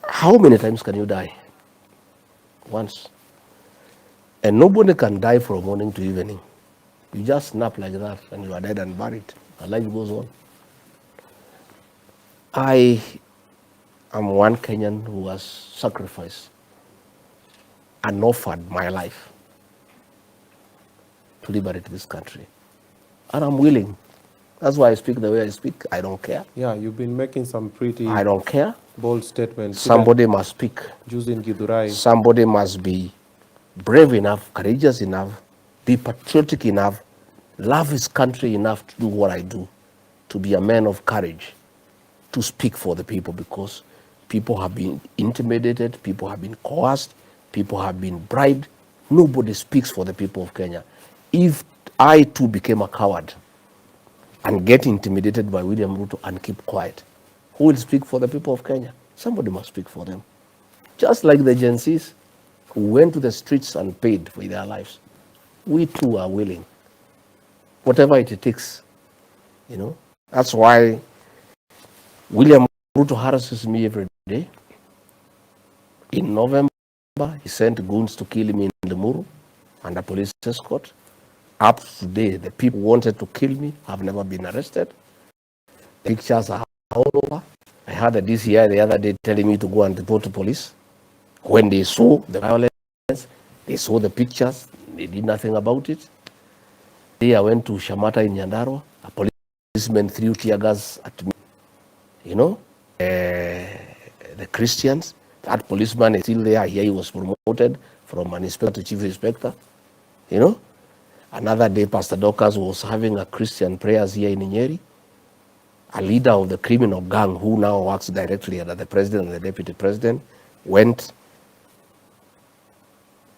How many times can you die? Once. And nobody can die from morning to evening. You just snap like that and you are dead and buried. And life goes on. I am one Kenyan who has sacrificed and offered my life to liberate this country. And I'm willing. That's why I speak the way I speak. I don't care. Yeah, you've been making some pretty I don't care. bold statements. Somebody must speak. Using Githurai. Somebody must be brave enough, courageous enough, be patriotic enough, love his country enough to do what I do, to be a man of courage, to speak for the people, because people have been intimidated, people have been coerced, people have been bribed. Nobody speaks for the people of Kenya. If I too became a coward and get intimidated by William Ruto and keep quiet, who will speak for the people of Kenya? Somebody must speak for them. Just like the Gen Zs who went to the streets and paid for their lives. We too are willing. Whatever it takes, you know. That's why William Ruto harasses me every day. In November, he sent goons to kill me in Limuru under police escort. Up to today, the people who wanted to kill me have never been arrested. Pictures are all over. I had a DCI the other day telling me to go and report to police. When they saw the violence, they saw the pictures, they did nothing about it. Day I went to Shamata in Nyandarua, a policeman threw tear gas at me. You know, the Christians, that policeman is still there. Here he was promoted from an inspector to chief inspector. You know, another day Pastor Dorcas was having a Christian prayers here in Nyeri. A leader of the criminal gang who now works directly under the president and the deputy president went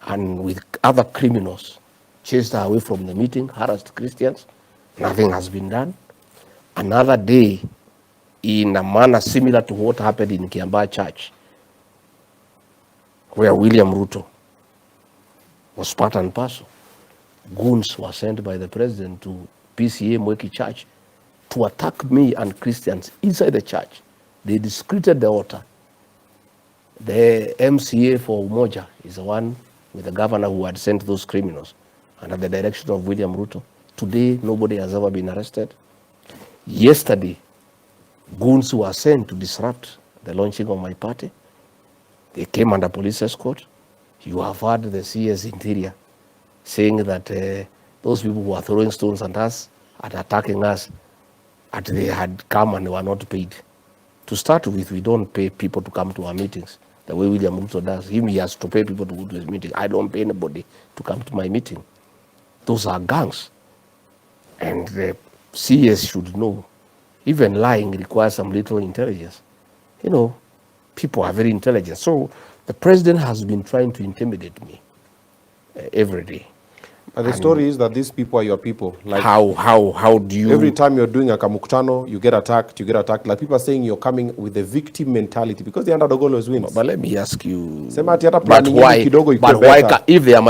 and with other criminals chased her away from the meeting, harassed Christians. Nothing has been done. Another day, in a manner similar to what happened in Kiambaa Church, where William Ruto was part and parcel, goons were sent by the president to PCA Mweki Church to attack me and Christians inside the church. They desecrated the altar. The MCA for Umoja is the one with the governor who had sent those criminals under the direction of William Ruto. Today, nobody has ever been arrested. Yesterday, goons were sent to disrupt the launching of my party. They came under police escort. You have heard the CS Interior saying that those people who are throwing stones at us and attacking us, that they had come and were not paid. To start with, we don't pay people to come to our meetings the way William Ruto does. He has to pay people to go to his meeting. I don't pay anybody to come to my meeting. Those are gangs. And the CS should know. Even lying requires some little intelligence. You know, people are very intelligent. So the president has been trying to intimidate me every day. But the story is that these people are your people. Like how do you... Every time you're doing a kamuktano, you get attacked. Like people are saying you're coming with the victim mentality because the underdog always wins. But let me ask you... But why? If they are my